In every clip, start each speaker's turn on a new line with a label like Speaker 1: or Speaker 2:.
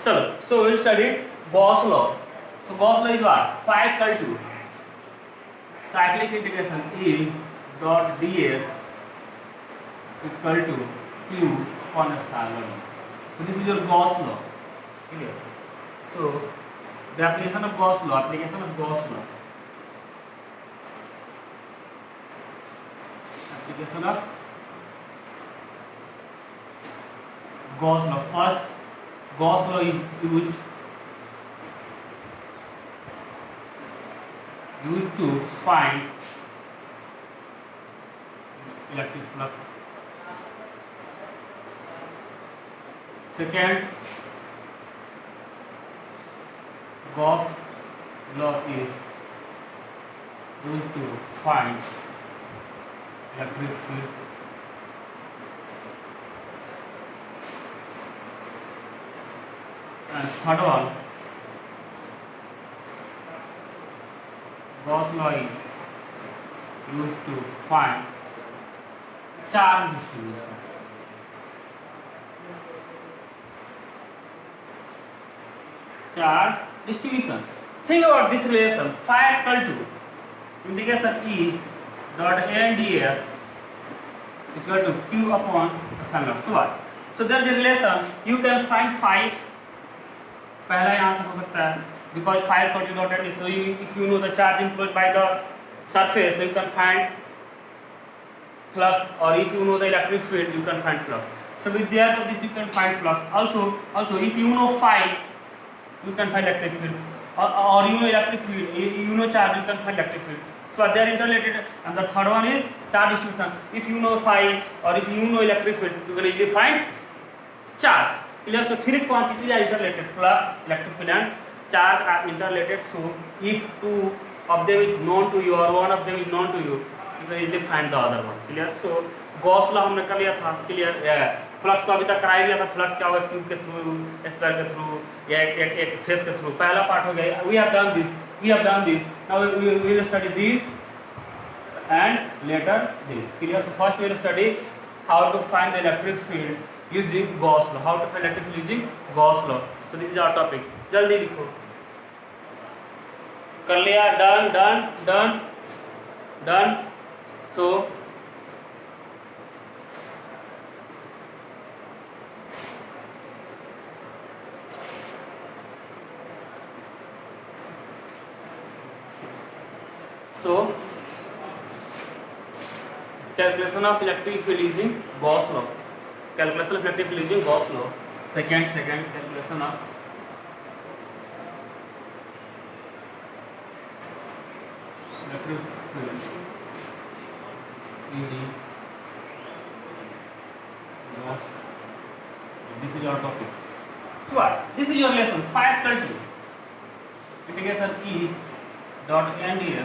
Speaker 1: So we'll study Gauss law. So Gauss law is what? Phi is equal to cyclic integration E dot ds is equal to Q upon epsilon. So this is your Gauss law. Clear? So the application of Gauss law. Application of Gauss law. Application of Gauss law. First, Gauss law is used to find electric flux. Second, Gauss law is used to find electric field. And third one, Gauss law is used to find charge distribution. Charge distribution. Think about this relation. Phi is equal to integration E dot n ds is equal to Q upon epsilon. So what? So there is a relation. You can find phi. पहला यहाँ से हो सकता है because phi is equal to so if you know the charge influenced by the surface, so you can find flux, or if you know the electric field, you can find flux. So with the help of this, you can find flux. Also, if you know phi, you can find electric field, or you know electric field, you know charge, you can find electric field. So they are interrelated. And the third one is charge distribution. If you know phi, or if you know electric field, you can easily find charge. Clear? So three quantities are interrelated: flux, electric field, and charge are interrelated. So if two of them is known to you, or one of them is known to you, you can easily find the other one. Clear? So Gauss law हमने कर लिया था. Clear? Flux को अभी तक कराया गया था. फ्लक्स क्या होगा? ट्यूब के थ्रू, स्फीयर के थ्रू, या एक फेस के थ्रू. पहला पार्ट हो गया. We have done this. Now we will study this and later this. Clear? So first we will study how to find the electric field using Gauss law. How to find electric field using Gauss law. So this is our topic. जल्दी लिखो. कर लिया. Done. So calculation of electric field using Gauss law. Calculation of electric field using Gauss law. Second calculation of electric field using Gauss. This is your topic. So what? This is your lesson. Phi is equal to integration E dot n ds is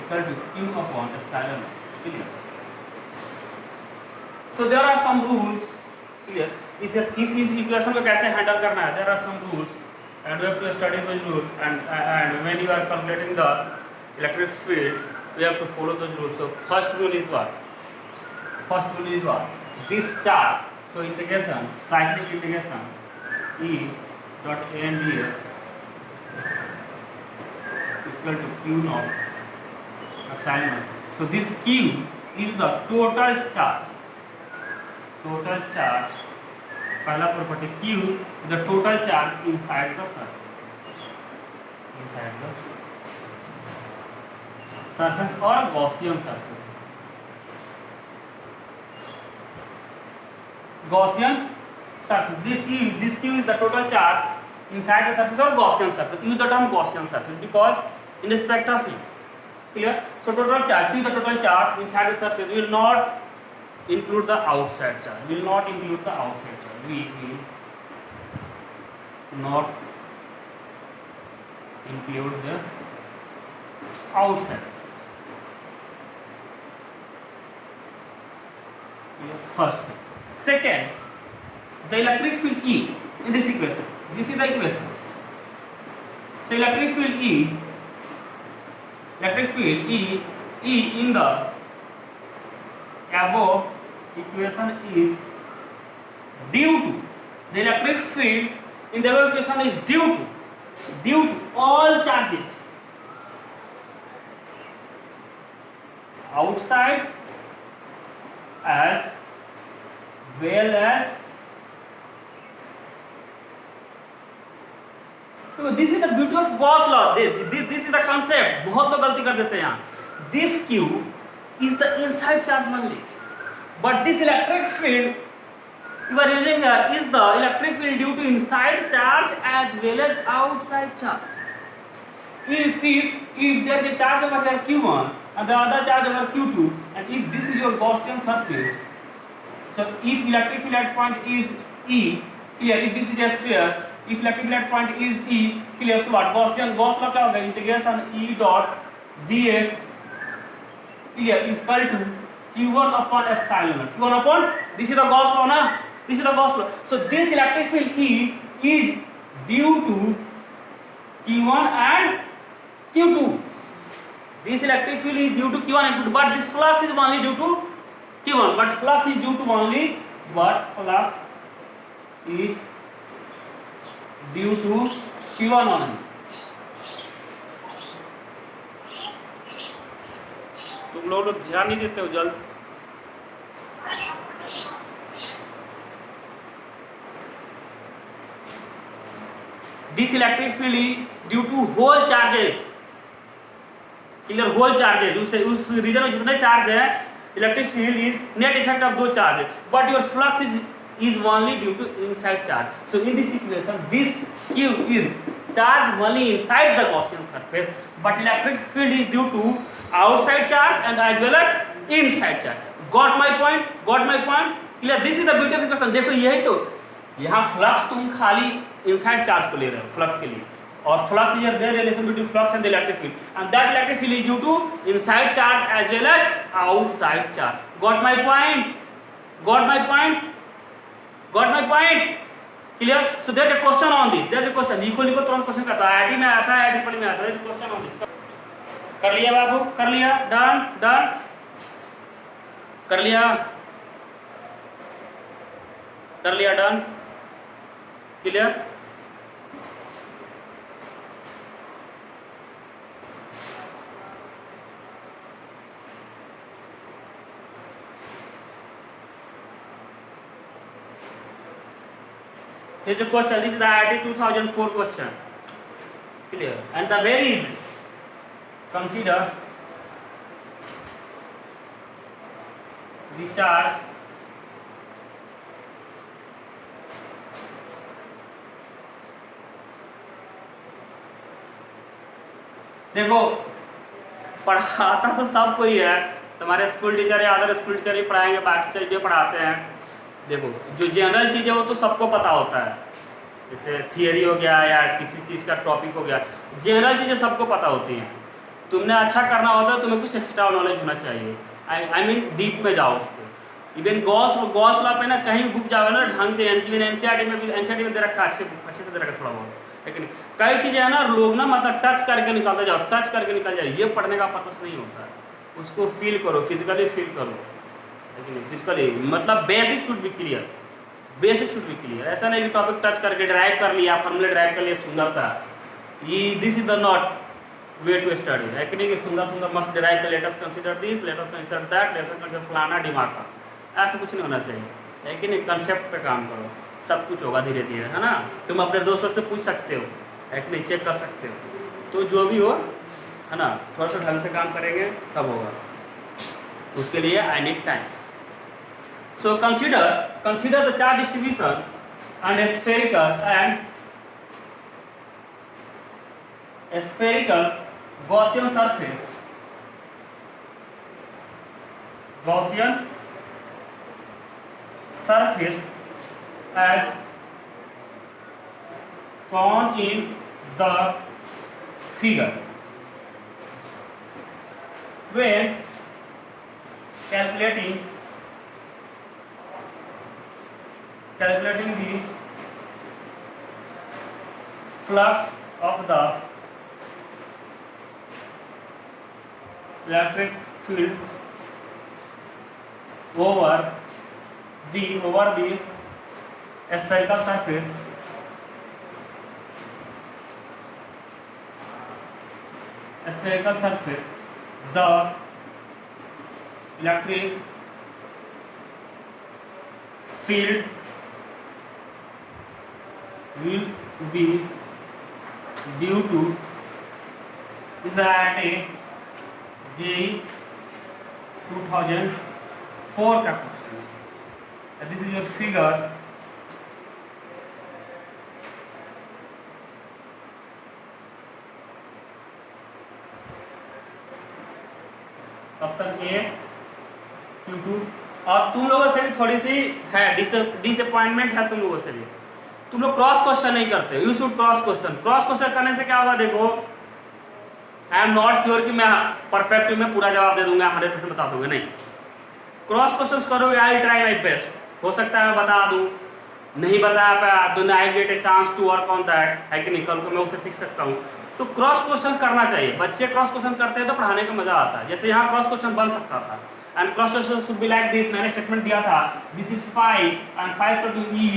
Speaker 1: equal to Q upon epsilon. Clear? So there are some rules. Clear? इस equation को कैसे handle करना है? There are some rules, and we have to study those rules. And when you are calculating the electric field, we have to follow those rules. So first rule is what? This charge. So integration, cyclic integration, E dot n ds is equal to Q naught epsilon. So this Q is the total charge. पहला property Q is the total charge inside the surface. Or Gaussian surface. This Q is the total charge inside the surface or Gaussian surface. Use the term Gaussian surface because in respect of it. Clear? So total charge, Q is the total charge inside the surface. We will not include the outside charge. We will not include the outside charge. We will not include the outside. First. Second, the electric field E in this equation. This is the equation. So electric field E in the above equation is due to The electric field in the above equation is due to all charges outside as well as, तो this is the beauty of Gauss law, this is the concept. बहुत लोग गलती कर देते हैं यहाँ. This Q is the inside charge only, but this electric field you are using here is the electric field due to inside charge as well as outside charge. If there is a charge over here q1 and the other charge over q2, and if this is your Gaussian surface, so if electric field at point is E, clear, if this is a sphere, if electric field at point is E, clear, so what Gauss law क्या होगा, integration E dot ds, clear, is equal to q1 upon epsilon. q1 upon, this is the Gauss law ना, this is the Gauss law. So this electric field E is due to q1 and q2. This electric field is due to q1 and q2, but this flux is only due to q1. But flux is due to only what? Flux is due to q1 only. तुम लोग ध्यान नहीं देते हो जल्द. This electric field is due to whole charges, clear, whole charges. उस reason में जितने चार्ज है, electric field is net effect of those charges, but your flux is only due to inside charge. So in this equation, this Q is charge only inside the Gaussian surface, but electric field is due to outside charge and as well as inside charge. Got my point? Got my point? Clear? This is the beauty of equation. देखो यही तो, यहाँ flux तुम खाली inside charge को ले रहे हो फ्लक्स के लिए, और flux is there relation between flux and the electric field, and that electric field is due to inside charge as well as outside charge. Got my point? Got my point? Got my point? Clear? So there is a question on this, there is a question. लिखो तुरंत question करता है, IIT में आता है, IIT में आता है, क्वेश्चन ऑन दिस. कर लिया बाबू? कर लिया? डन डन कर लिया? कर लिया? Done? Clear? Here's the question. This is the IIT 2004 question. Clear? And the very easy. Consider the charge देखो पढ़ाता तो सब कोई है, तुम्हारे स्कूल टीचर या अदर स्कूल टीचर ही पढ़ाएंगे, बाकी चीज़ें पढ़ाते हैं. देखो जो जनरल चीज़ें वो तो सबको पता होता है, जैसे थियरी हो गया या किसी चीज़ का टॉपिक हो गया, जनरल चीज़ें सबको पता होती हैं. तुमने अच्छा करना होता है, तुम्हें कुछ एक्स्ट्रा नॉलेज होना चाहिए. आई मीन डीप में जाओ उसको. इवन गॉस लॉ पे ना कहीं भी बुक जाओगे ना ढंग से, एनसीईआरटी में भी, एनसीईआरटी में दे रखा है, अच्छे से दे रखा थोड़ा बहुत, लेकिन कई चीज़ें है ना लोग ना मतलब टच करके निकालते जाओ, टच करके निकल जाए, ये पढ़ने का पर्पस नहीं होता है. उसको फील करो, फिजिकली फील करो, लेकिन फिजिकली मतलब basic should be clear, basic should be clear. ऐसा नहीं कि टॉपिक टच करके ड्राइव कर लिया, फॉर्मूला ड्राइव कर लिया सुंदर सा, ये this is the not way to study. है कि नहीं कि सुंदर सुंदर मस्त ड्राइव कर, let us consider this, let us consider that, let us consider फलाना दिमाग का, ऐसा कुछ नहीं होना चाहिए. है कि नहीं? कंसेप्ट पे काम करो, सब कुछ होगा धीरे धीरे, है ना. तुम अपने दोस्तों से पूछ सकते हो, है कि नहीं, चेक कर सकते हो. तो जो भी हो, है ना, थोड़ा सा ढंग से काम करेंगे सब होगा. उसके लिए I need time. So consider the charge distribution and a spherical Gaussian surface as shown in the figure. When calculating the flux of the electric field over the spherical surface the electric field will be due to is at a JEE 2004 का question है। This is your figure option A Q2। और तुम लोगों से भी थोड़ी सी है disappointment है तुम लोगों से भी, तुम लोग क्रॉस क्वेश्चन नहीं करते। यू शुड क्रॉस क्वेश्चन करने से क्या होगा, देखो आई एम नॉट श्योर कि मैं परफेक्ट में पूरा जवाब दे दूंगा, 100% बता दूंगा, नहीं। क्रॉस क्वेश्चन करोगे, I will try my best. हो सकता है मैं बता दूं, नहीं बताया पाया तो I get a chance to work on that, है कि नहीं, कल को मैं उससे सीख सकता हूँ। तो क्रॉस क्वेश्चन करना चाहिए। बच्चे क्रॉस क्वेश्चन करते हैं तो पढ़ाने का मजा आता है। जैसे यहाँ क्रॉस क्वेश्चन बन सकता था, and cross question should be like this. मैंने स्टेटमेंट दिया था, this is 5 and 5 equal to E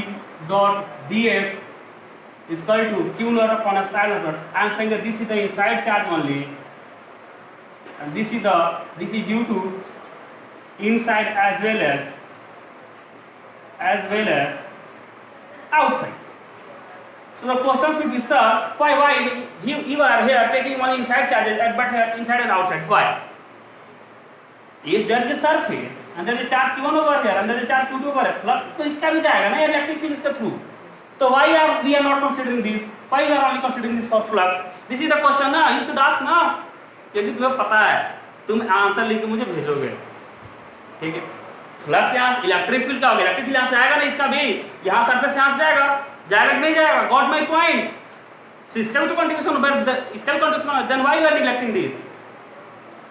Speaker 1: dot ds is equal to Q naught upon epsilon naught. I am saying that this is the inside charge only, and this is due to inside as well as outside. So the question should be, sir, why you are here taking only inside charges, but here inside and outside? Why? If there is a surface and there is a charge Q1 over here and there is a charge Q2 over here, flux तो इसका भी जाएगा ना, electric field इसके through. तो why we are not considering this? Why we are only considering this for flux? This is the question ना, you should ask ना, क्योंकि तुम्हें पता है, तुम आंसर लिख के मुझे भेजोगे, ठीक है। फ्लक्स यहाँ से इलेक्ट्रिक फील्ड का होगा, इलेक्ट्रिक फील्ड यहाँ से आएगा ना, इसका भी यहाँ सरफेस यहाँ से जाएगा कि नहीं जाएगा? Got my point. सो इसका भी तो कंट्रीब्यूशन, इसका भी contribution, then why we are neglecting this?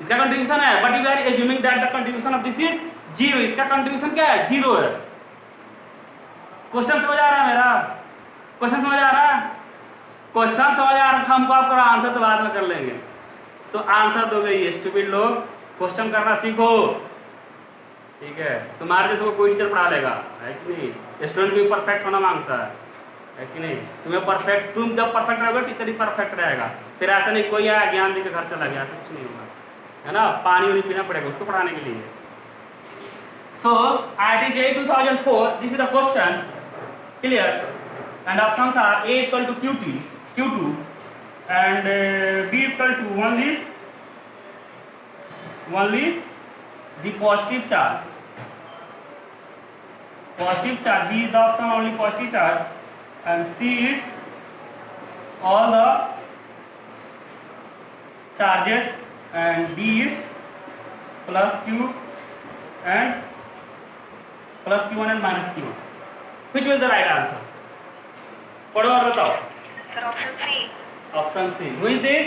Speaker 1: इसका कंट्रीब्यूशन है, but you are assuming that the contribution of this is 0। इसका कंट्रीब्यूशन क्या है? 0 है। क्वेश्चन समझ आ रहा है मेरा? क्वेश्चन समझ आ रहा है? क्वेश्चन समझ आ रहा था हमको, आपका आंसर तो बाद में कर लेंगे। तो आंसर दोगे ये स्टूपिड लोग, क्वेश्चन करना सीखो, ठीक है। तुम्हारे जैसे कोई टीचर पढ़ा लेगा, है कि नहीं? स्टूडेंट भी परफेक्ट होना मांगता है कि नहीं? तुम्हें परफेक्ट, तुम जब परफेक्ट रहोगे टीचर ही परफेक्ट रहेगा। फिर ऐसा नहीं कोई आया ज्ञान देकर घर चला गया, ऐसा कुछ नहीं होगा, है ना। पानी वानी पीना पड़ेगा उसको पढ़ाने के लिए। सो IIT JEE 2004, this is the question, clear. And options are A is equal to Q2 and B is equal to only the positive charge. B is the option only positive charge, and C is all the charges, and D is plus Q and plus Q1 and minus Q1. Which was the right answer? पढ़ो और बताओ। Option C. Who is this?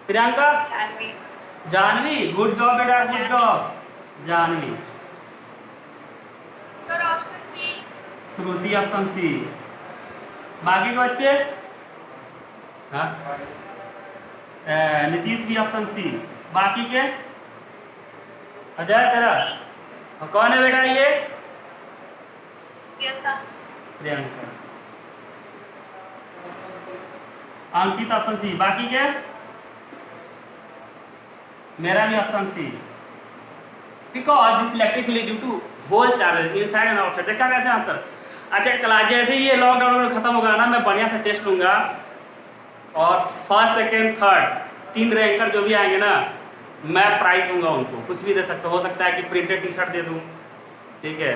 Speaker 1: Priyanka? Janhvi. Good job बेटा, good job Janhvi.
Speaker 2: Sir option C.
Speaker 1: Shruti option C. बाकी के बच्चे? हाँ, नीतीश भी option C. बाकी के? अजय तेरा कौन है बेटा? ये प्रियंका। अंकित ऑप्शन सी। बाकी क्या? मेरा भी option C. Because this electric field due to whole charges inside and outside. देखा कैसे आंसर? अच्छा क्लास जैसे ही ये लॉकडाउन में खत्म होगा ना, मैं बढ़िया से टेस्ट लूंगा और फर्स्ट सेकेंड थर्ड 3 रैंकर जो भी आएंगे ना, मैं प्राइज दूंगा उनको। कुछ भी दे सकता, हो सकता है कि प्रिंटेड टी शर्ट दे दूँ, ठीक है,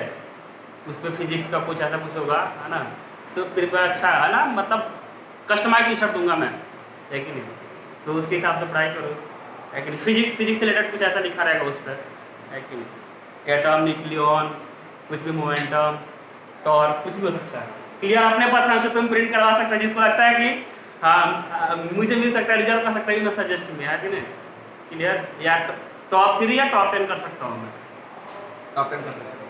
Speaker 1: उस पर फिजिक्स का कुछ ऐसा कुछ होगा, है ना। सब प्रिपेयर अच्छा है ना, मतलब कस्टमाइज टी शर्ट दूंगा मैं, है कि नहीं। तो उसके हिसाब से पढ़ाई करो, है कि नहीं। फिजिक्स से रिलेटेड कुछ ऐसा लिखा रहेगा उस पर, है कि नहीं। एटम, न्यूक्लियन, कुछ भी मोमेंटम, टॉर्क, कुछ भी हो सकता है। क्लियर? अपने पास से तुम प्रिंट करवा सकते हैं, जिसको लगता है कि हाँ मुझे मिल सकता है, रिजर्व कर सकता है कि मैं सजेस्ट में, है कि नहीं। क्लियर? या टॉप 3 या टॉप 10 कर सकता हूँ मैं, टॉप 10 कर सकता हूँ।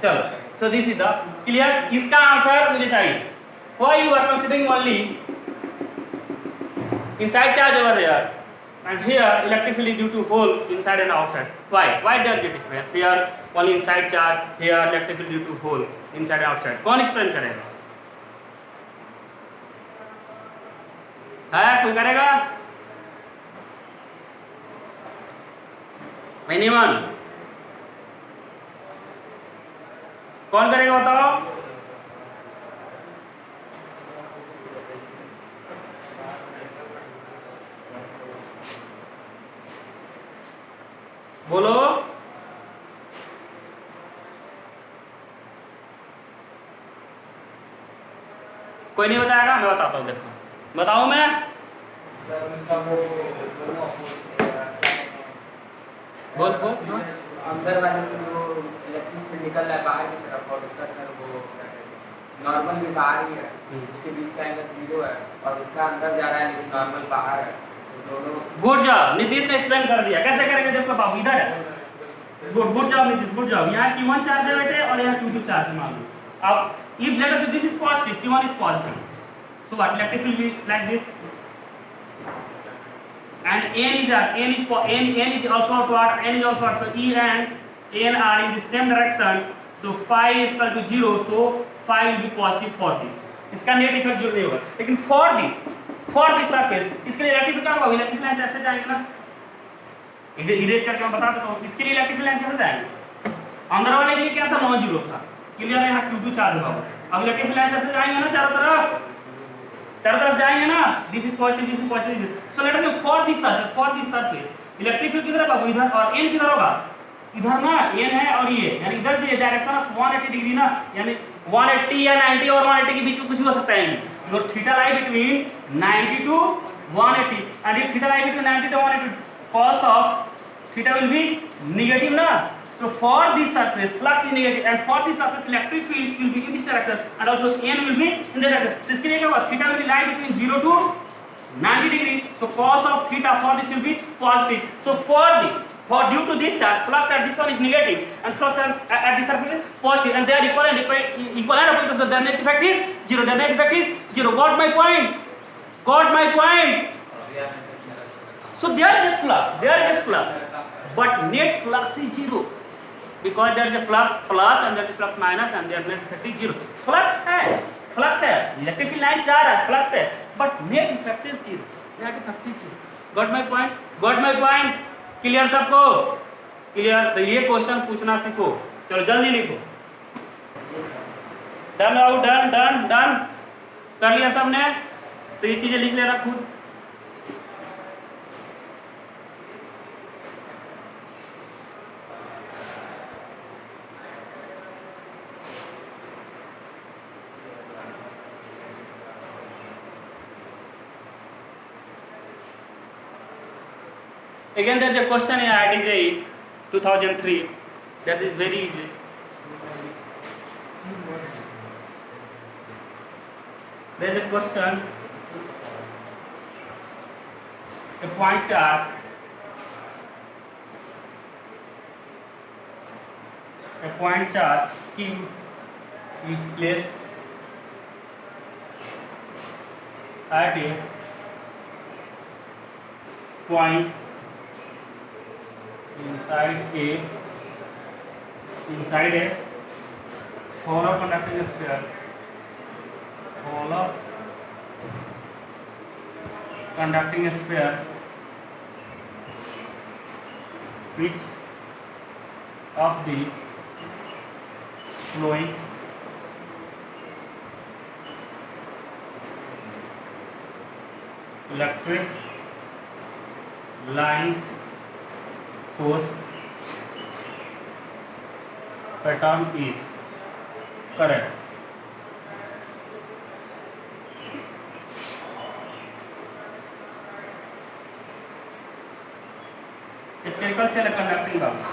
Speaker 1: चलो, so this is the clear। इसका आंसर मुझे चाहिए। Why you are considering only inside charge over here and here electric field is due to hole inside and outside. Why there is a difference? Here only inside charge, here electric field due to hole inside and outside. कौन explain करेगा? है कोई करेगा? Anyone? कौन करेगा बताओ? बोलो। कोई नहीं बताएगा, मैं बताता हूँ। देखो बताऊँ मैं? बोल
Speaker 2: अंदर वाले से जो इलेक्ट्रिक फील्ड निकल रहा है बाहर की तरफ और उसका सर वो नॉर्मल भी बाहर ही है, उसके बीच का एंगल 0 है और उसका अंदर जा रहा है लेकिन नॉर्मल बाहर है, तो दोनों।
Speaker 1: गुड जॉब, नीतीश ने एक्सप्लेन कर दिया। कैसे करेंगे जबकि बाबू इधर है? Good job Nitish, good job. यहाँ Q1 चार्ज है बेटे और यहाँ Q2 चार्ज है मान लो। अब if let us say this is positive, Q1 is positive, so what electric field will be like this, and N is also what? N is also what? So E and N are in the same direction, so phi is equal to 0, so phi will be positive for this. इसका net effect 0 नहीं होगा, लेकिन for this surface इसके लिए electric क्या होगा? Electric line ऐसे जाएंगे ना, इधर इरेज करके मैं बता देता हूँ। इसके लिए इलेक्ट्रिक लाइन कैसे जाएंगे? अंदर वाले के लिए क्या था? नॉन जीरो था, क्लियर है? यहाँ Q2 चार्ज होगा। अब इलेक्ट्रिक लाइन ऐसे जाएंगे ना, चारों तरफ जाएंगे ना, this is positive. So let us say for this surface electric field किधर होगा? इधर। और एन किधर होगा? इधर ना, एन है और ये, यानी इधर जो डायरेक्शन ऑफ 180 डिग्री ना, यानी 180 या 90 और 180 के बीच में कुछ भी हो सकता है। Your theta lie between 90 to 180 and if theta lie between 90 to 180 cos of theta will be negative ना, so for this surface flux is negative and for this surface electric field will be in this direction and also n will be in the direction. So इसके लिए क्या होगा? theta will be lie between 0 to 90 degree, so cos of theta for this will be positive. So for due to this charge flux at this one is negative and flux at this surface is positive and they are equal and opposite, so their net effect is 0. Their net effect is 0. Got my point? So there is a flux, but net flux is 0 because there is a flux plus and there is a flux minus and their net effect is 0. Flux है, electric field lines जा रहा है, flux है, but net effect is 0. Got my point? Clear सबको? Clear? तो ये question पूछना सीखो। चलो जल्दी लिखो। डन कर लिया सबने? तो ये चीजें लिख लेना खुद। Again, there is a question in IIT JEE 2003 that is very easy. There is a question, a point charge, Q is placed at a point inside a hollow conducting sphere which of the flowing electric line force pattern is correct? Spherical cell conducting valve.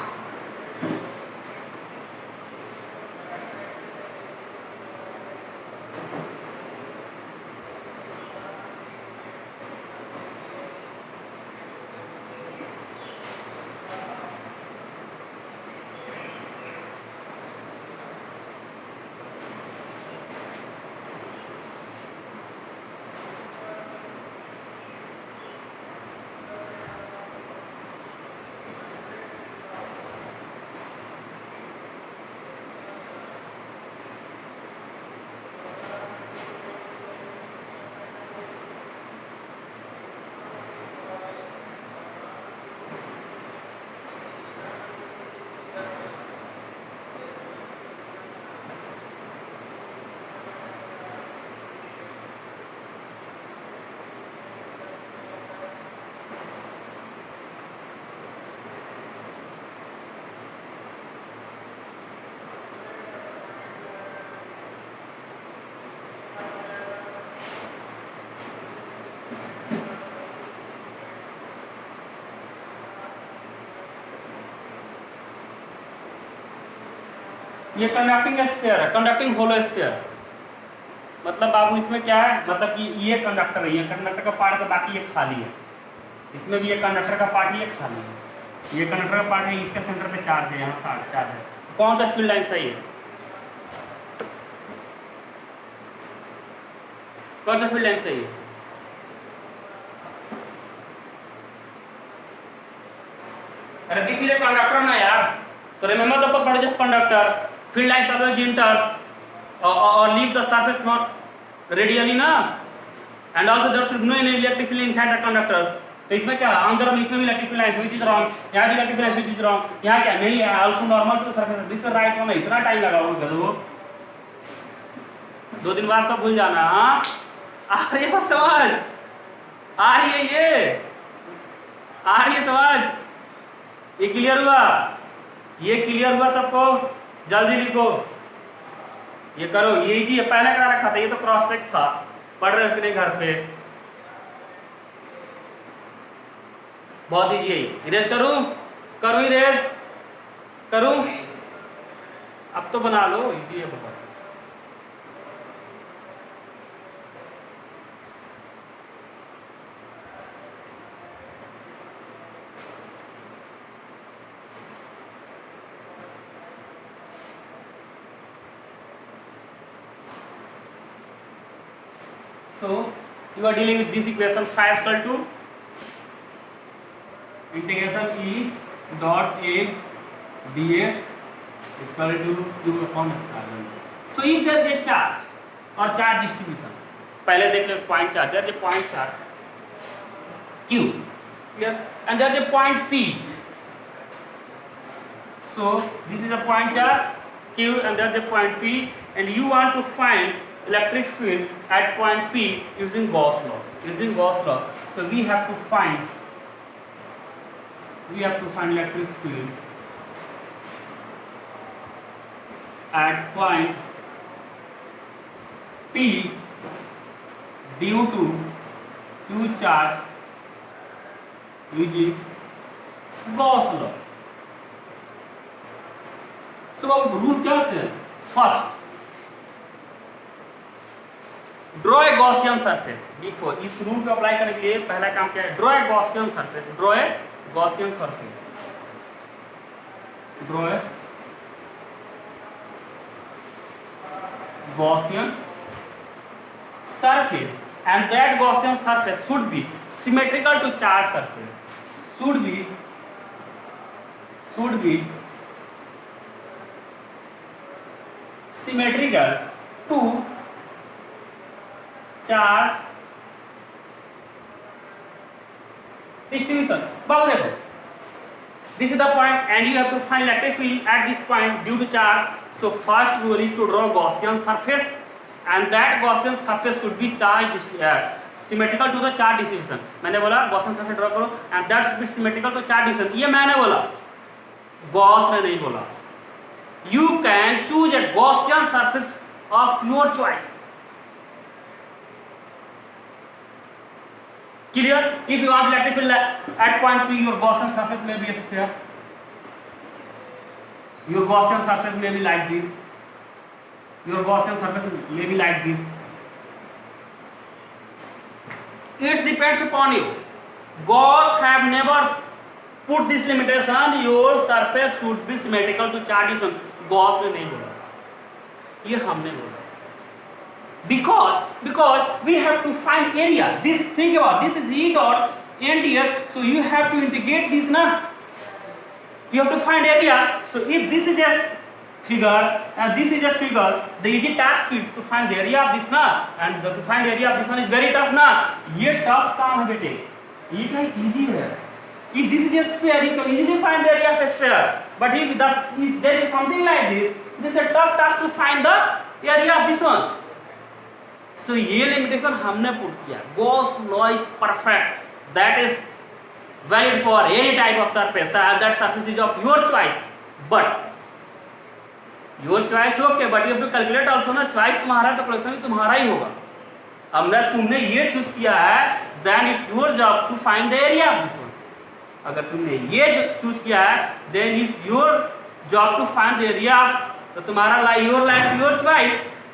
Speaker 1: ये conducting sphere है, conducting होलो sphere. मतलब बाबू इसमें क्या है, मतलब कि ये conductor है, ये कंडक्टर का पार्ट है, बाकी ये खाली है। इसमें भी ये कंडक्टर का पार्ट, ये खाली है। ये कंडक्टर का पार्ट है, इसके सेंटर पे चार्ज है, यहाँ चार्ज है। कौन सा फील्ड लाइन सही है, कौन सा फील्ड लाइन सही है? अरे दिस इज ए कंडक्टर ना यार, तो remember the properties of conductor, field lines always enter और leave the surface not radially ना, and also there should no any electric field inside the conductor. तो इसमें क्या अंदर में इसमें भी electric field lines which is wrong, यहां भी electric field which is wrong, यहां क्या नहीं है, also normal to surface, this is right one. इतना टाइम लगा होगा गधो, 2 दिन बाद सब भूल जाना। हां आ रही है समझ, आ रही है, ये आ रही है समझ, ये क्लियर हुआ, ये क्लियर हुआ सबको? जल्दी लिखो, ये करो, ये इजी है, पहले करा रखा था, ये तो क्रॉस सेक था, पढ़ रहे अपने घर पे, बहुत इजी है। इरेज करूं, करूं इरेज करूं, अब तो बना लो, इजी है बहुत। So you are dealing with this equation phi is equal to integration E dot A ds is equal to q upon epsilon। So if there is a charge or charge distribution, पहले देख लो point charge, there is a point charge q, clear, and there is a point P, so this is a point charge q and there is a point P, and you want to find electric field at point P using Gauss law. Using Gauss law, so we have to find electric field at point P due to Q charge using Gauss law. So अब rule क्या होते हैं? First draw a Gaussian surface. Before इस rule को apply करने के लिए पहला काम क्या है? Draw a Gaussian surface, draw a Gaussian surface, draw a Gaussian surface, and that Gaussian surface should be symmetrical to charge surface, should be symmetrical to charge distribution। बाबू देखो, this is the point and you have to find electric field at this point due to charge। So first rule is to draw Gaussian surface, and that Gaussian surface should be charge symmetrical to the charge distribution। मैंने बोला Gaussian surface draw करो and that should be symmetrical to charge distribution, ये मैंने बोला, Gauss ने नहीं बोला। You can choose a Gaussian surface of your choice। Clear? If you want electric field at point P, your Gaussian surface may be a sphere, your Gaussian surface may be like this, your Gaussian surface may be like this, it depends upon you। Gauss have never put this limitation, your surface should be symmetrical to charge distribution। Gauss ने नहीं बोला, ये हमने बोला, because we have to find area। This, think about, this is E dot NDS, so you have to integrate this na, you have to find area। So if this is a figure and this is a figure, the easy task is to find the area of this na, and to find area of this one is very tough na। ये tough काम है बेटे, ये क्या easy है। If this is a sphere, you can easily find the area of a sphere, but if there is something like this, this is a tough task to find the area of this one। So ये limitation हमने put किया। Gauss law is perfect, that is valid for any type of surface, and that surface is of your choice, but your choice okay, but you have to calculate also ना, choice तुम्हारा है तो calculation भी तुम्हारा ही होगा। अब ना तुमने ये चूज किया है, then it's your job to find the area of this one। अगर तुमने ये चूज किया है, then it's your job to find the area of तो तुम्हारा योर लाइफ योर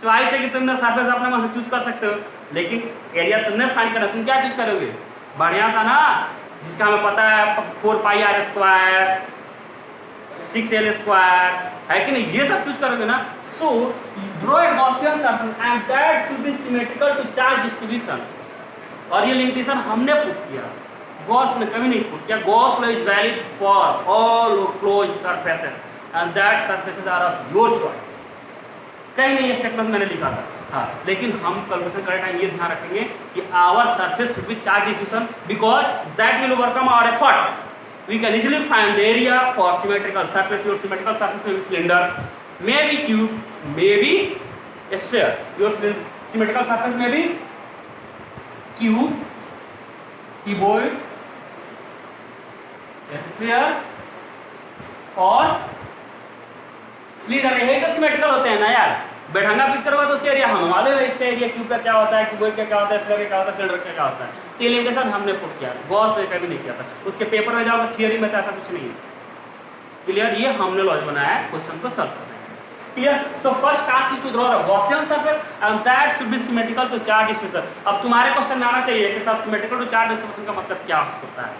Speaker 1: चॉइस है कि तुमने सरफेस अपने मन से चूज कर सकते हो, लेकिन एरिया तुमने फाइंड करना, तुम क्या चूज करोगे? बढ़िया सा ना, जिसका हमें पता है 4πr², 6l स्क्वायर, है कि नहीं, ये सब चूज करोगे ना। So draw a Gaussian surface and that should be symmetrical to charge distribution. और ये लिमिटेशन हमने पुट किया, गॉस ने कभी नहीं पुट किया। Gauss law is valid for all close surfaces and that surfaces are of your choice. कहीं नहीं ये स्टेटमेंट मैंने लिखा था, हाँ, लेकिन हम कैलकुलेशन करते टाइम ये ध्यान रखेंगे कि our surface should be charge distribution because that will overcome our effort. We can easily find the area for symmetrical surface. Your symmetrical surface may be cylinder, may be cube, may be a sphere. Your symmetrical surface may be cube, cuboid, a sphere और cylinder. यही तो symmetrical होते हैं ना यार। बैठंगा picture होगा तो उसके एरिया हम मालूम है, इसका एरिया क्यूब का क्या होता है, क्यूबॉइड का क्या होता है, स्फीयर का क्या होता है, सिलेंडर का क्या होता है। तो ये लिमिटेशन हमने पुट किया, गॉस ने कभी नहीं किया था। उसके पेपर में जाओगे थियरी में तो ऐसा कुछ नहीं है। क्लियर? ये हमने लॉज बनाया है क्वेश्चन को सॉल्व करने के। Clear? So first task is to draw the Gaussian surface and that should be symmetrical to charge distribution. अब तुम्हारे क्वेश्चन में आना चाहिए कि sir symmetrical to charge distribution का मतलब क्या होता है।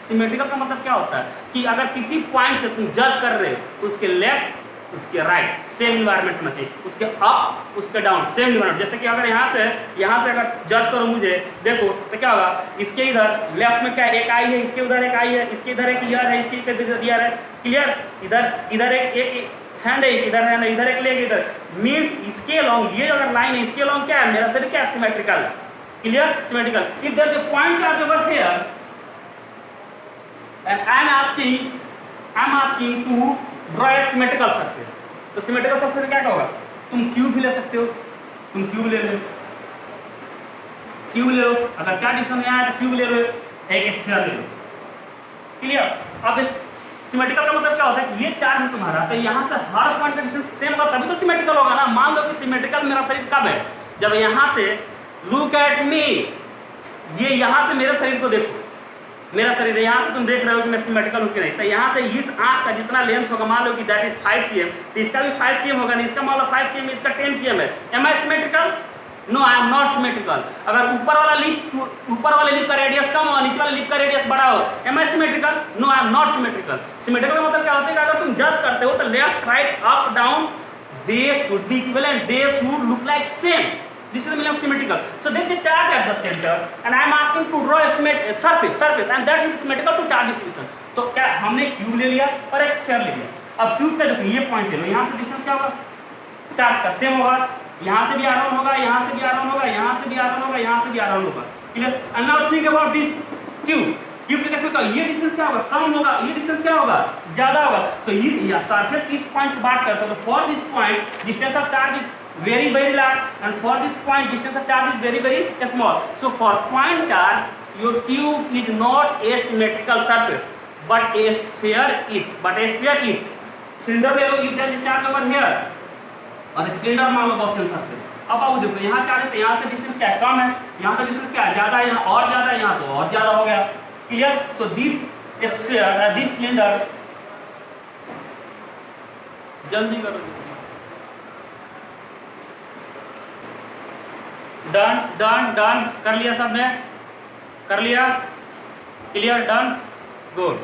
Speaker 1: सिमेट्रिकल का मतलब क्या होता है कि अगर किसी पॉइंट से तुम जज कर रहे हो तो उसके लेफ्ट उसके राइट सेम इन्वायरमेंट होना चाहिए, उसके अप उसके डाउन सेम इन्वायरमेंट। जैसे कि अगर यहाँ से अगर जज करो मुझे, देखो तो क्या होगा, इसके इधर लेफ्ट में क्या एक आई है, इसके उधर एक आई है, इसके इधर एक ईयर है, इसके इधर ईयर है। क्लियर? इधर एक हैंड है, इधर हैंड है, इधर एक लेग, इधर मीन्स इसके लॉन्ग ये अगर लाइन है इसके लॉन्ग क्या है, मेरा शरीर क्या है, symmetrical. Clear? Symmetrical. If there is a point charge over here and I am asking to draw a symmetrical surface। तो सिमेट्रिकल सरफेस क्या होगा, तुम क्यूब भी ले सकते हो, तुम क्यूब ले लो, अगर चार्ज डिस्ट्रीब्यूशन यहाँ है तो क्यूब ले लो, एक स्फीयर ले लो। क्लियर? अब इस सिमेट्रिकल का मतलब क्या होता है कि ये चार्ज है तुम्हारा, तो यहाँ से हर पॉइंट का डिस्टेंस सेम होगा तभी तो सिमेट्रिकल होगा ना। मान लो कि सिमेट्रिकल मेरा शरीर कब है, जब यहाँ से लुक एट मी, ये यहाँ से मेरे शरीर को देखो, मेरा शरीर है, यहाँ से तुम देख रहे हो कि मैं सिमेट्रिकल हूँ कि नहीं। तो यहाँ से इस आँख का जितना लेंथ होगा, मान लो कि दैट इज 5 cm, तो इसका भी 5 cm होगा नहीं, इसका मान लो 5 cm, इसका 10 cm है। Am I symmetrical? No, I am not symmetrical. अगर ऊपर वाले लिप का रेडियस कम हो, नीचे वाले लिप का रेडियस बड़ा हो, am I symmetrical? No, I am not symmetrical. Symmetrical का मतलब क्या होता है कि अगर तुम जज करते हो तो left right up down they should be equivalent, they should look like same. This is the meaning of symmetrical. So there is a charge at the center, and I am asking to draw a surface, and that is symmetrical to charge distribution. तो क्या हमने cube ले लिया और एक sphere ले लिया। अब क्यूब पे देखो ये पॉइंट ले लो, यहाँ से डिस्टेंस क्या होगा, चार्ज का सेम होगा, यहाँ से भी अराउंड होगा, यहाँ से भी अराउंड होगा, यहाँ से भी अराउंड होगा, यहाँ से भी अराउंड होगा। Clear? And now think about this cube के केस में क्या, ये डिस्टेंस क्या होगा, कम होगा, ये डिस्टेंस क्या होगा, ज्यादा होगा। तो इस सरफेस की इस पॉइंट से बात करते हो तो for this point distance of charge is very large, and for this point distance of charge is very small. So for point charge your cube is not a symmetrical surface but a sphere is, cylinder ले लो, if there is charge over here और एक cylinder मान लो Gaussian surface. अब आप देखो यहाँ charge है तो यहाँ से डिस्टेंस क्या है, कम है, यहाँ से डिस्टेंस क्या है, ज्यादा है, यहाँ और ज्यादा है, यहाँ तो और ज्यादा हो गया। Clear? So this sphere this cylinder, जल्दी करो, डन कर लिया सबने, कर लिया? क्लियर? Done, good.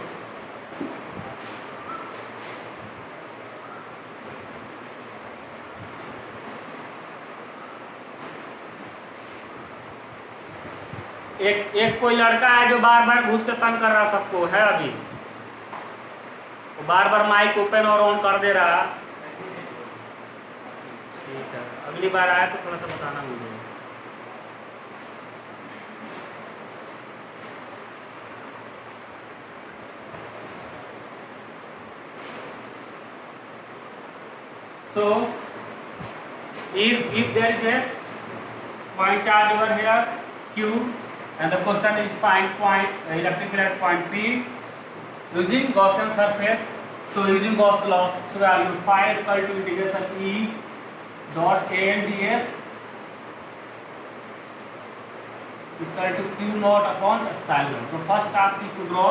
Speaker 1: एक कोई लड़का है जो बार बार घुस के तंग कर रहा सबको है, अभी वो बार बार माइक ओपन और ऑन कर दे रहा। ठीक है, अगली बार आया तो थोड़ा सा बताना मुझे। So if there is a point charge over here Q and the question is find point electric field at point P using Gaussian surface. So using Gauss law, so value phi is equal to integration E dot A and ds is equal to Q naught upon epsilon. So first task is to draw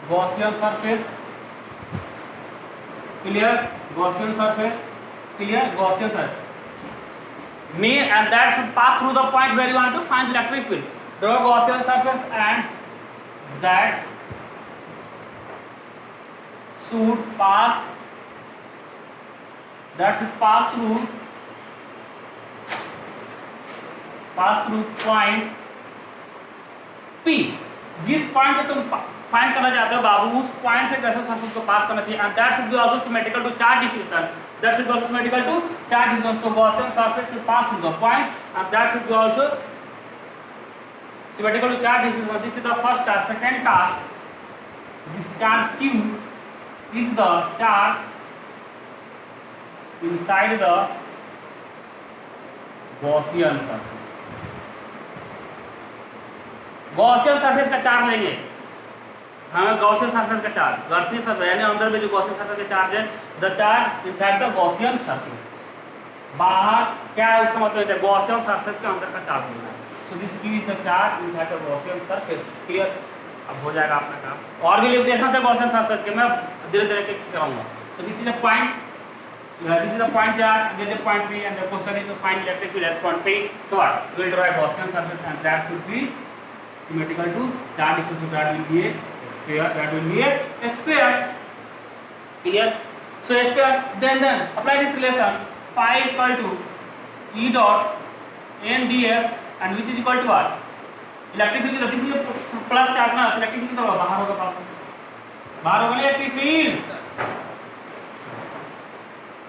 Speaker 1: Gaussian surface clear, Gaussian surface, clear, Gaussian surface. Mean and that should pass through the point where you want to find electric field. Draw Gaussian surface and that should pass through point P. जिस point को तुम find करना चाहते हो बाबू, उस point से Gaussian surface को pass करना चाहिए, and that should be also symmetrical to charge distribution. That should be also symmetrical to charge distribution. So Gaussian surface should pass through the point, and that should be also symmetrical to charge distribution. This is the first task. Second task, this charge Q is the charge inside the Gaussian surface. Gaussian surface का charge लेंगे हमें, Gaussian surface का charge, Gaussian surface यानी अंदर में जो Gaussian surface का charge है, the charge inside the Gaussian surface. बाहर क्या है उसका मतलब है Gaussian surface के अंदर का चार्ज लेना है. So this Q is the charge inside the Gaussian surface. Clear? अब हो जाएगा अपना काम. और भी लिमिटेशन है Gaussian surface के, मैं धीरे-धीरे टेक्स्ट कराऊंगा. So this is a point. This is the point charge, this is the point P, and the question is to find electric field at point P. So what? We will draw a Gaussian surface, and that should be symmetrical to charge distribution. That will be a sphere. That will be a sphere. Clear? So a sphere. Then apply this relation. Phi is equal to E dot n ds, and which is equal to what? Electric field. This is a plus charge ना. Electric field तो बाहर होगा, बाहर होगा electric field.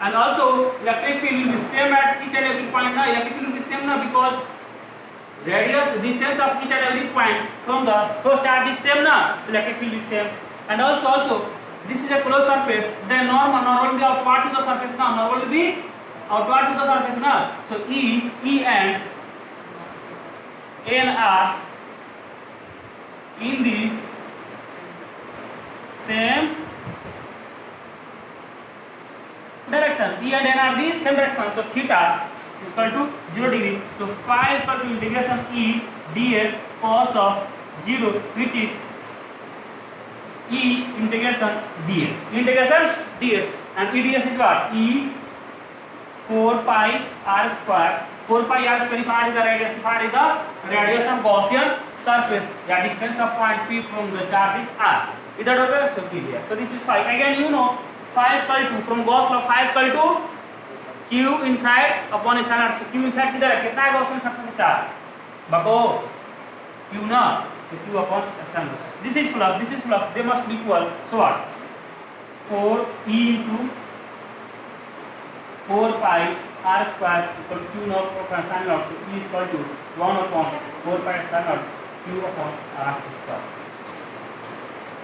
Speaker 1: And also electric field will be same at each and every point. Now electric field will be same now because radius distance of each and every point from the source charge is same now. So electric field is same. And also this is a closed surface. Then normal will be outward to the surface now. Normal will be outward to the surface now. So E and N are in the same direction. E and N are the same direction. So theta is equal to 0 degree. So phi is equal to integration E ds cos of 0, which is E integration ds. Integration ds, and E ds is what? E 4 pi r square. 4 pi r square if r is the radius, if r is the radius of Gaussian surface. The distance of point P from the charge is r. Is that okay? So clear. So this is phi. Again you know phi is equal to, from Gauss law, phi is equal to Q inside upon epsilon naught. Q inside किधर है? कितना है Gaussian surface का charge? बको Q ना, तो Q upon epsilon naught. This is flux. They must be equal. So what? 4 E into 4 pi r square equal to Q naught upon epsilon naught. So E is equal to 1 upon 4 pi epsilon naught Q upon r square.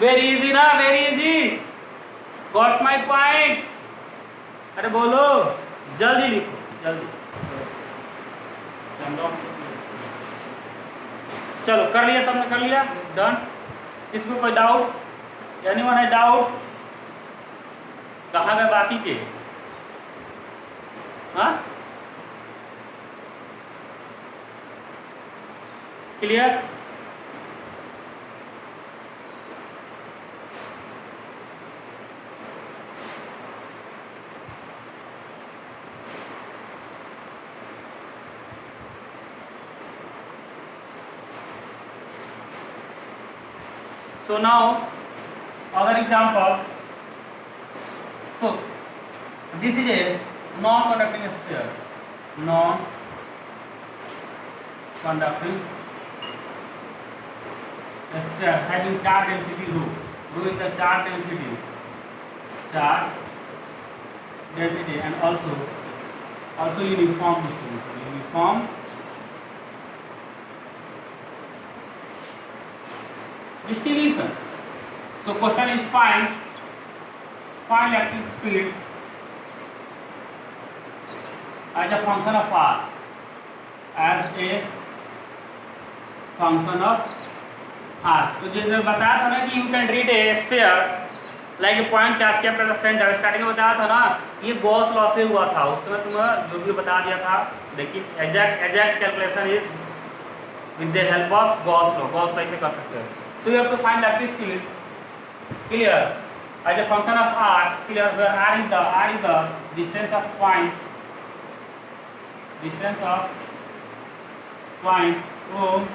Speaker 1: Very easy ना? Very easy. Got my point? अरे बोलो, जल्दी लिखो, जल्दी. चलो कर लिया, सबने कर लिया, डन. इसको कोई डाउट? एनीवन है डाउट? कहाँ गए बाकी के? हाँ? Clear? So now other example. So this is a non-conducting sphere. Non-conducting sphere having charge density rho. Rho is the charge density. And also uniform distribution. Distribution. So question is find electric field as a function of r. तो जैसे बताया था ना कि you can treat a sphere like a point charge kept at the center. Starting में बताया था ना, ये गॉस लॉ से हुआ था, उसमें तुम्हें जो भी बता दिया था. देखिए exact calculation is with the help of Gauss law. Gauss law से कर सकते हैं. So you have to find electric field. Clear? as a function of r, clear, where r is the distance of point from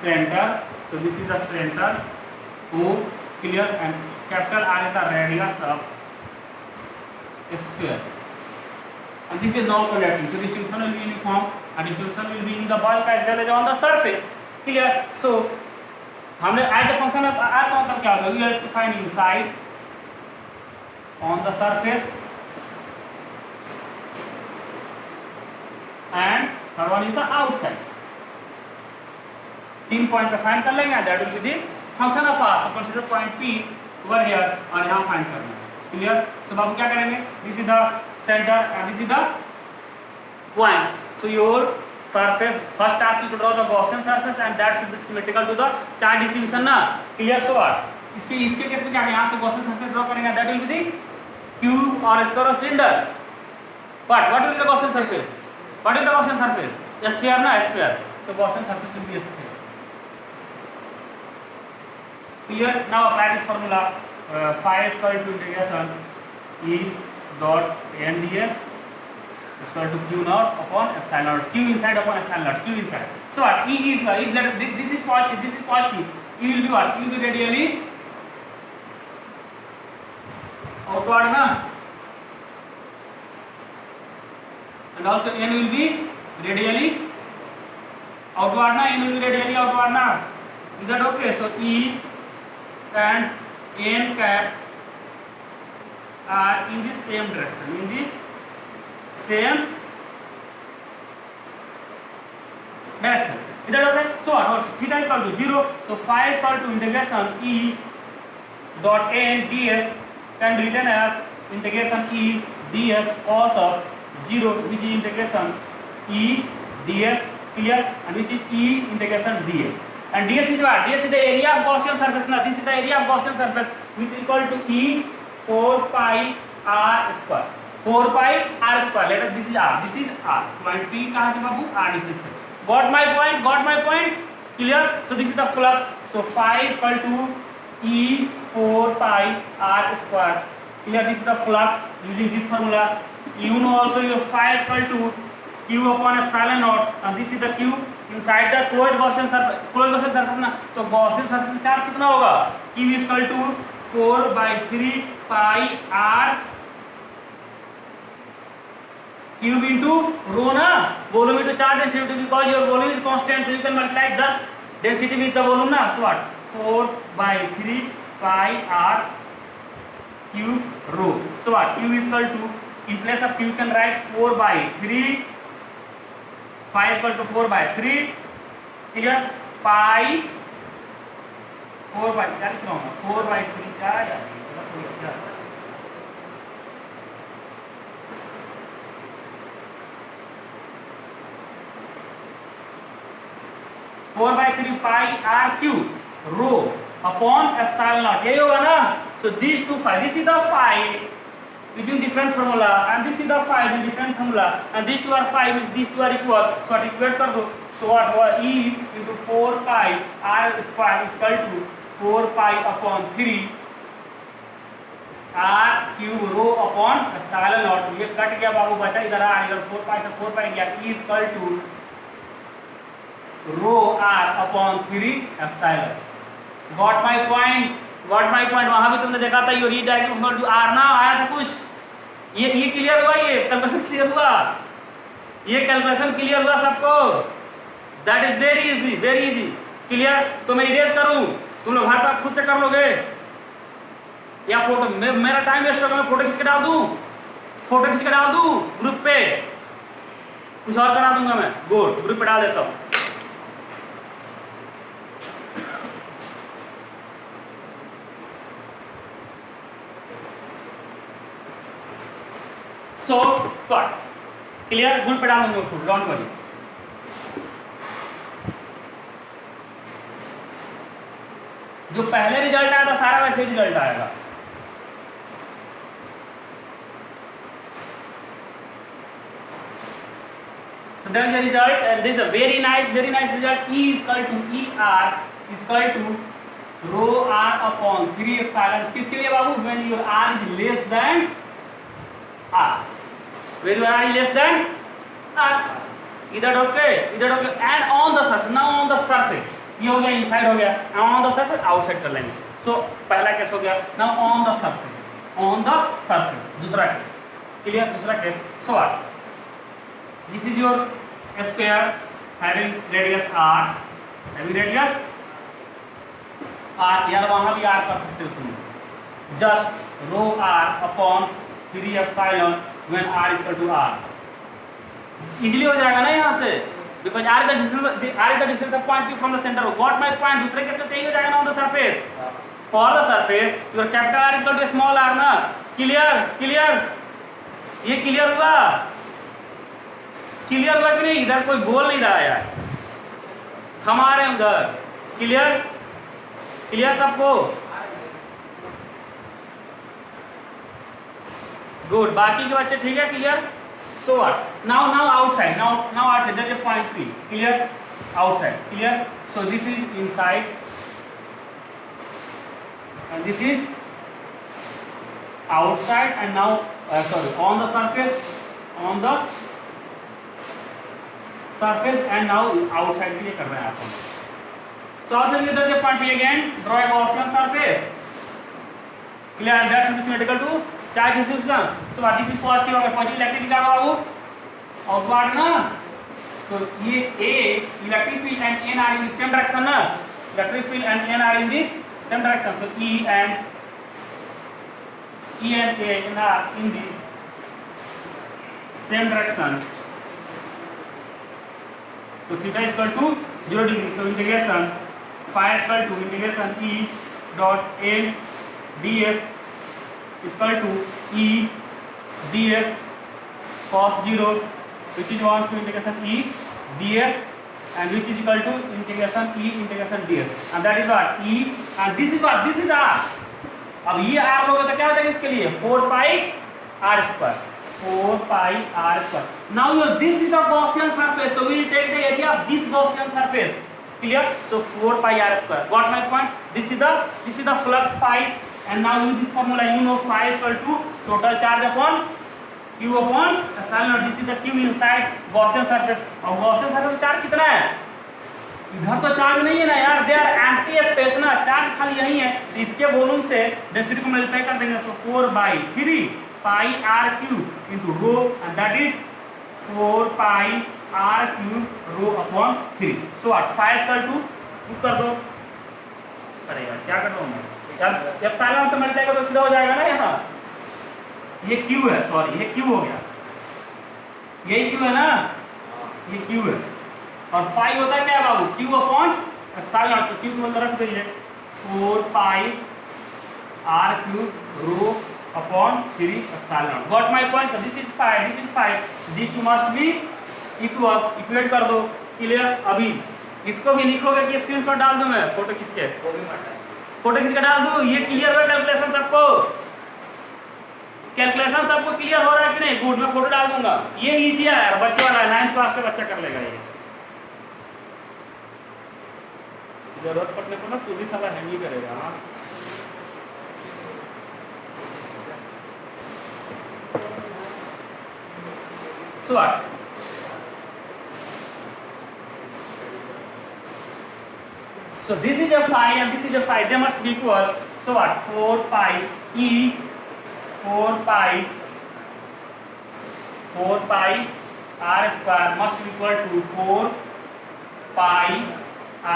Speaker 1: center. So this is the center O, clear, and capital R is the radius of sphere, and this is non-conducting, so distribution will be uniform and distribution will be in the bulk as well as on the surface, clear. So हमने as a function of r का मतलब क्या होगा, we have to find inside, on the surface, and third one is the outside. 3 point पे find कर लेंगे, that will be the function of r. तो consider point P over here और यहाँ फाइंड करना है, क्लियर. सो बाबू क्या करेंगे, this is the centre and this is the point. So your surface, first task is to draw the Gaussian surface and that should be symmetrical to the charge distribution ना, clear. So what इसके case में क्या है, यहाँ से Gaussian surface draw करेंगे, that will be the cube or square or cylinder. But what will be the Gaussian surface? What is the Gaussian surface? A sphere ना, sphere. So Gaussian surface will be a sphere. Clear. Now apply this formula, phi is equal to integration E dot n ds is equal to q naught upon epsilon naught, q inside upon epsilon naught, q inside. So what E is, if this is positive, this is positive, E will be what? E will be radially outward na, and also n will be radially outward na, n will be radially outward na. Is that okay? So E and n cap are in the same direction, Is that okay? So what? Theta is equal to 0. So phi is equal to integration E dot n ds can be written as integration E ds cos of 0, which is integration E ds, clear, and which is E integration ds. And ds is what? Ds is the area of Gaussian surface. Now this is the area of Gaussian surface, which is equal to E 4 pi r square. 4 pi r square. Let us, this is r. This is r. Point P कहाँ से बाबू? R distance. Got my point? Clear? So this is the flux. So phi is equal to E 4 pi r square. Clear? This is the flux using this formula. You know also your phi is equal to q upon epsilon naught, and this is the q inside the closed Gaussian surface. ना, तो Gaussian surface charge कितना होगा? q is equal to 4/3 pi r cube into rho na, volume into charge density, because your volume is constant, so you can multiply just density with the volume na. So what? 4/3 pi r cube rho. So what? Q is equal to, in place of q you can write 4/3, phi is equal to 4/3, clear, pi 4/3 क्या लिख रहा हूँ, 4/3 क्या यार, 4/3 pi r cube rho upon epsilon naught, यही होगा ना. So these two phi, this is the phi using different formula, and this is the phi using different formula, and these two are phi, means these two are equal. So what equate कर दो. So what हुआ, E into 4 pi r square is equal to 4 pi upon 3 r cube rho upon epsilon naught. ये cut गया बाबू, बचा इधर r, इधर 4 pi से 4 pi गया. E is equal to rho r upon 3 epsilon. Got my point? वहां भी तुमने देखा था your E diagram equal to r ना आया था कुछ. ये क्लियर हुआ, ये कैलकुलेशन क्लियर हुआ सबको. That is very easy, clear. तो मैं इरेज करूं, तुम लोग घर पर खुद से कर लोगे या फोटो, मेरा टाइम वेस्ट होगा, मैं फोटो खींच के डाल दूं ग्रुप पे, कुछ और करा दूंगा मैं. गुड, ग्रुप पे डाल देता हूं. So what? Clear? Good पे डाल दूंगा फुल, डोंट वरी. जो पहले रिजल्ट आया था सारा वैसे ही रिजल्ट आएगा. So then the result, and this is a very nice result. E is equal to ER is equal to rho R upon 3 epsilon किसके लिए बाबू? When your R is less than R, when your R is less than R. इधर okay and on the surface, now on the surface, ये हो गया inside हो गया, on the surface outside कर लेंगे। सो पहला केस हो गया, now on the surface, on the surface दूसरा केस, क्लियर? दूसरा case, so what, this is your sphere having radius r, having radius r, यार वहां भी r कर सकते हो तुम, just rho r upon 3 epsilon when r equal to r, easily हो जाएगा ना यहाँ से, because r is the distance of point P from the center, got my point। दूसरे केस में यही हो जाएगा ना, on the surface, for the surface your capital R equal to small r ना, क्लियर? ये क्लियर हुआ कि नहीं? इधर कोई बोल नहीं रहा यार, हम आ रहे हैं उधर, क्लियर सबको? गुड, बाकी के बच्चे ठीक है, clear? So what? Now outside, now outside, there is a point P, clear? Outside, clear? So this is inside and this is outside, and now sorry, on the surface and now outside के लिए कर रहे हैं आप। So also there is a point P again, draw a Gaussian surface, clear? And that should be symmetrical to charge distribution। So what, this is positive होगा, positive electric क्या होगा वो आउटवर्ड ना, तो ये A electric field and N are in the same direction ना, electric field and N are in the same direction, so E and A and R in the same direction, so theta is equal to 0 degree, so integration phi is equal to integration E dot N ds is equal to E ds cos 0, which is 1 to integration E ds, and which is equal to integration E integration ds, and that is what E, and this is what, this is R। अब ये R होगा तो क्या हो जाएगा इसके लिए? 4 pi R square, 4 pi R square। Now your this is a Gaussian surface, so we will take the area of this Gaussian surface, clear? So 4 pi R square, got my point? This is the flux phi, and now use this formula, you know phi is equal to total charge upon Q upon epsilon naught, this is the Q inside Gaussian surface। और Gaussian surface charge कितना है? इधर तो charge नहीं है ना यार, they are empty space ना, चार्ज खाली यही है, तो इसके वॉल्यूम से डेंसिटी को मल्टीप्लाई कर देंगे, तो 4/3 pi r cube into rho, and that is 4 pi r cube rho upon 3। So what, phi equal to put कर दो, अरे यार क्या कर रहा हूं मैं, जब एप्सिलॉन से मल्टीप्लाई करो तो सीधा हो जाएगा ना, यहाँ ये q है, सॉरी ये q हो गया, यही q है ना, ये q है, और phi होता है क्या बाबू? q अपॉन एप्सिलॉन, तो q को अंदर रख दीजिए, 4 pi r cube rho upon 3 epsilon. Got my point? This is phi, these two must be equal, equate कर दो, क्लियर? अभी इसको भी लिखोगे कि स्क्रीनशॉट डाल दूं मैं, फोटो खींच के, फोटो खींच के डाल दूं, ये क्लियर हो? कैलकुलेशन सबको क्लियर हो रहा है कि नहीं? गुड, मैं फोटो डाल दूंगा, ये इजी है यार, बच्चे वाला है, 9th क्लास का बच्चा कर लेगा ये, जरूरत पड़ने पर ना तू भी साला हैंग ही करेगा। हाँ so what, so this is a phi and this is a phi, they must be equal, so what, 4 pi E 4 pi r square must be equal to 4 pi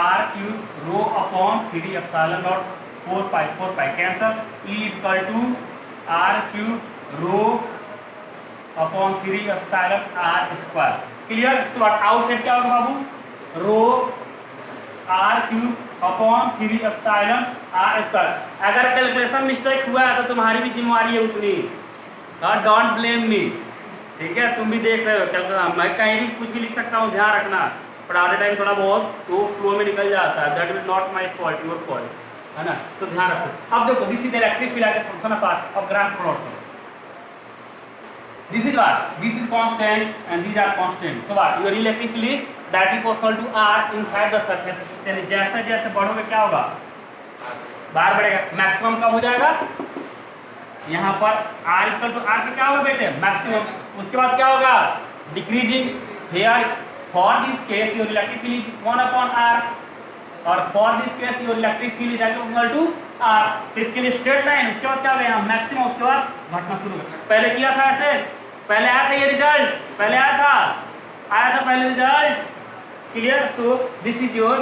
Speaker 1: r cube rho upon 3 epsilon naught, 4 pi cancel, E is equal to r cube rho upon 3 epsilon r square, clear? So what, outside क्या होगा बाबू? rho r cube upon 3 epsilon r square। अगर calculation mistake हुआ है तो तुम्हारी भी जिम्मेवारी है उतनी, डोंट ब्लेम मी, ठीक है? तुम भी देख रहे हो कैलकुलेशन, मैं कहीं भी कुछ भी लिख सकता हूँ, ध्यान रखना, पढ़ाने टाइम थोड़ा बहुत तो फ्लो में निकल जाता है, that will not my fault, your fault, है ना? तो ध्यान रखो। अब देखो, this is electric field as a function of ground floor, this is what, this is constant and these are constant, so what, your electric field is that is equal to r inside the surface, यानी जैसे जैसे बढ़ोगे क्या होगा? बाहर बढ़ेगा, maximum कब हो जाएगा, यहाँ पर r इक्वल टू r पे क्या होगा बेटे, मैक्सिमम। उसके बाद क्या होगा, decreasing here, for this case your electric field is 1/r और for this case your electric field is equal to r। तो इसके लिए स्ट्रेट लाइन, उसके बाद क्या हो गया यहाँ मैक्सिमम, उसके बाद घटना शुरू हो गया। पहले किया था ऐसे, पहले आया था ये रिजल्ट, पहले आया था पहले result, clear. So this is your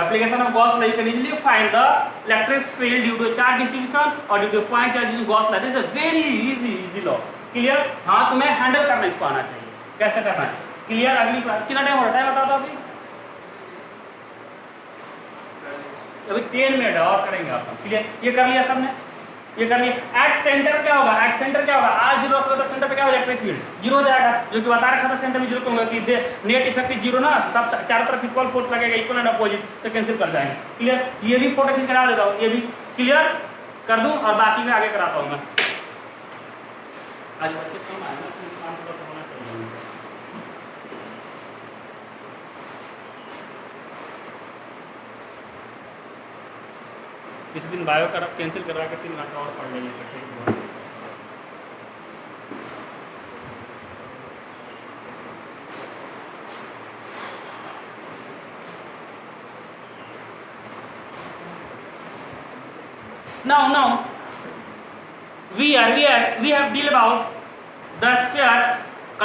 Speaker 1: application of Gauss law. You can easily find the electric field due to charge distribution or due to point charge using Gauss law. This is a very easy law. Clear? हाँ, तुम्हें handle करना इसको आना चाहिए, कैसे करना है, clear. अगली बार कितना टाइम हो रहा है बता दो अभी 10 मिनट और करेंगे आप, क्लियर। ये कर लिया सबने, ये कर लिया। एट सेंटर क्या होगा, एट सेंटर क्या होगा, r जीरो रखोगे तो सेंटर पे क्या हो जाएगा, इलेक्ट्रिक फील्ड जीरो हो जाएगा, जो कि बता रखा था सेंटर में जीरो क्यों होगा कि नेट इफेक्ट जीरो ना, सब चारों तरफ इक्वल फोर्स लगेगा, इक्वल एंड अपोजिट, तो कैंसिल कर जाएंगे, क्लियर। ये भी फोटो खींच करा देता हूँ, ये भी क्लियर कर दूं और बाकी का आगे कराता हूँ मैं। आज बच्चे कम आए ना, काम तो होना चाहिए। किसी दिन बायो कर कैंसिल करवा के 3 घंटा और पढ़ लेंगे इकट्ठे। Now we have deal about the sphere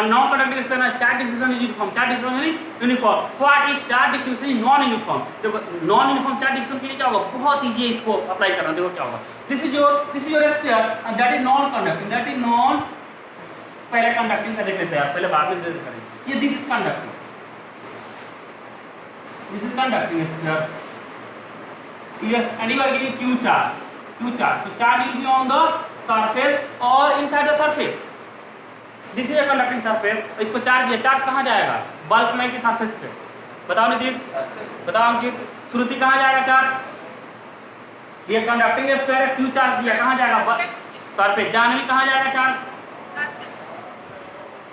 Speaker 1: non-conducting sphere and charge distribution is uniform. Charge distribution is uniform. What if charge distribution is non-uniform? देखो non-uniform charge distribution के लिए क्या होगा, बहुत easy है इसको अप्लाई करना। देखो क्या होगा, this is your sphere and that is non-conducting, that is non, पहले conducting का देख लेते हैं, पहले बाद में करेंगे। ये this is conducting, this is conducting sphere, clear, and you are getting q charge, so charge will be on the surface or inside the surface. This is a conducting surface, इसको चार्ज दिया, charge कहाँ जाएगा, bulk में की surface पे, बताओ नीतीश, बताओ अंकित, श्रुति कहाँ जाएगा चार्ज, ये कंडक्टिंग स्फीयर है, क्यू चार्ज दिया, कहाँ जाएगा सरफेस, जानवी कहाँ जाएगा चार्ज,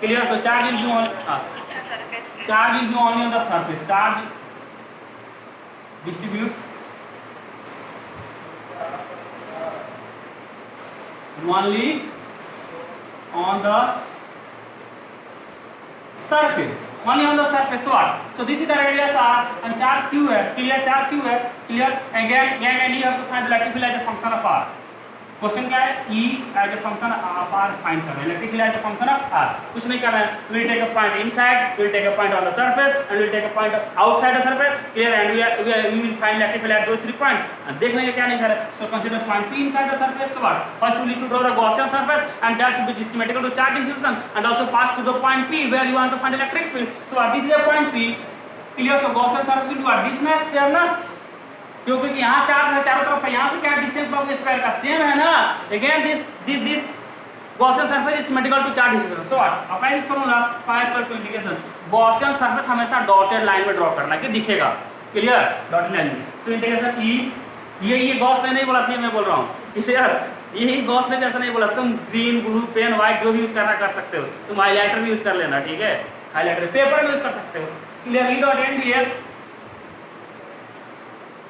Speaker 1: क्लियर। तो charge will be on, charge will be only on the surface, charge distributes only on the surface, only on the surface. So this is the radius r and charge q है, clear, charge q है, clear। Again you have to find the electric field as a function of r। Question क्या है, E as a function of r find करना है, electric field as a function of r, कुछ नहीं करना है। We will take a point inside, we will take a point on the surface and we will take a point outside the surface, clear, and we will find electric field at those 3 points। and देखने के क्या नहीं कर रहे, so consider point P inside the surface। So what, first we need to draw the Gaussian surface and that should be symmetrical to charge distribution and also pass to the point P where you want to find electric field। So what, this is a point P, clear। so Gaussian surface will do what, this ना sphere ना, क्योंकि यहाँ charge है चारों तरफ, यहाँ से क्या डिस्टेंस बाबू स्क्वायर का सेम है ना। Again this Gaussian surface is symmetrical to charge distribution. So what, apply this formula, phi square to indication, Gaussian surface हमेशा डॉटेड लाइन में ड्रॉ करना कि दिखेगा, क्लियर, डॉटेड लाइन में। सो इंटीग्रेशन ई, ये गॉस ने नहीं बोला था, मैं बोल रहा हूँ, क्लियर, यही गॉस ने ऐसा नहीं बोला। तुम ग्रीन, ब्लू, पेन, व्हाइट जो भी यूज करना कर सकते हो, तुम हाईलाइटर भी यूज कर लेना, ठीक है, हाईलाइटर पेपर में यूज कर सकते हो, clear. E dot n d s,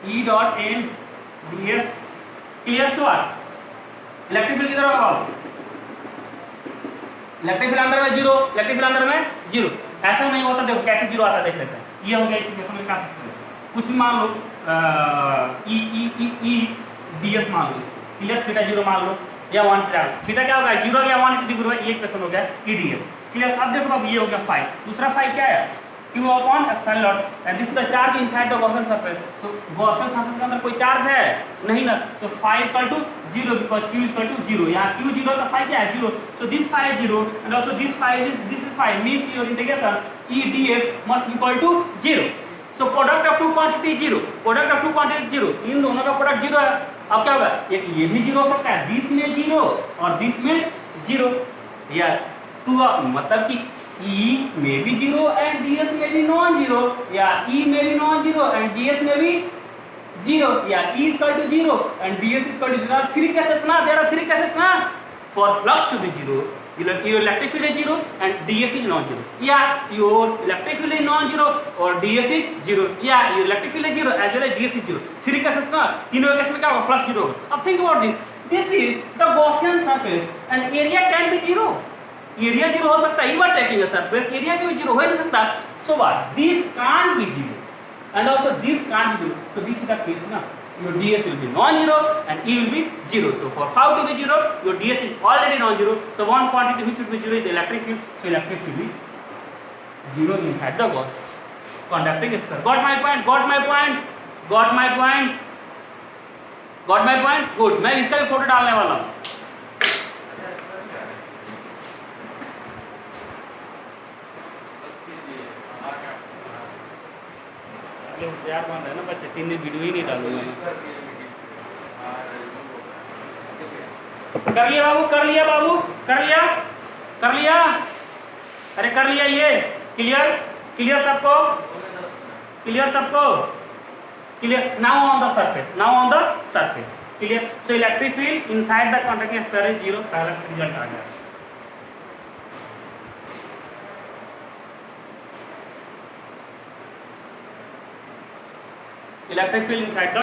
Speaker 1: E dot n ds, clear. So electric field किधर होगा, इलेक्ट्रिक फील्ड अंदर में जीरो, इलेक्ट्रिक फील्ड अंदर में जीरो, ऐसा नहीं होता। देखो कैसे जीरो आता है, देख लेते हैं। ये हो गया, इसी केस में क्या सकते हो, कुछ भी मान लो, ई डी एस मान लो, क्लियर, थीटा जीरो मान लो या 1, थीटा क्या होगा, जीरो या 180 डिग्री है, ये क्वेश्चन हो गया ई डी एस, क्लियर। अब देखो, अब ये हो गया फाई, दूसरा फाई क्या है, Q upon epsilon naught and this is the charge inside the Gaussian surface। तो Gaussian surface के अंदर कोई चार्ज है नहीं ना, तो phi equal to 0 because Q equal to 0। यहाँ Q 0 तो phi क्या है, 0। so this phi is 0 and also this phi is phi, means your integration E ds must equal to 0। so product of two quantity 0, product of two quantity 0, इन दोनों का product 0 है। अब क्या होगा, एक ये भी 0 हो सकता है, दिस में 0 और दिस में 0, या 2, मतलब कि E में भी 0 and ds में भी नॉन 0, या E में भी नॉन 0 and ds में भी 0, या E is equal to 0 and ds is equal to 0। 3 cases ना, there are 3 cases ना, for flux to be 0 your electric field is zero and ds is non-zero. Yeah, your electric field is non-zero or ds is zero. Yeah, your electric field is zero as well as ds is zero. Three cases ना, तीनों case में क्या होगा? Flux zero होगा. अब think about this. This is the Gaussian surface and area can be zero. Area zero हो सकता है. You are taking a surface, area भी जीरो हो ही नहीं सकता. So what? This can't be zero and also this can't be zero. So this is the case ना. Your ds will be non-zero and E will be zero. So for how to be zero, your ds is already non-zero. So one quantity which should be zero is the electric field. So electric field will be zero inside the Gauss conducting sphere. Got my point? Got my point? Got my point? Got my point? Good. मैं इसका भी photo डालने वाला हूँ. होशियार बन रहे हैं ना बच्चे. 3 दिन वीडियो ही नहीं डालूंगा मैं. कर लिया बाबू, कर लिया बाबू, कर लिया, कर लिया. अरे कर लिया. ये क्लियर, क्लियर सबको, क्लियर सबको, clear. Now on the surface, now on the surface. Clear. So electric field inside the contact sphere is zero. पहला रिजल्ट आ गया. Electric field inside the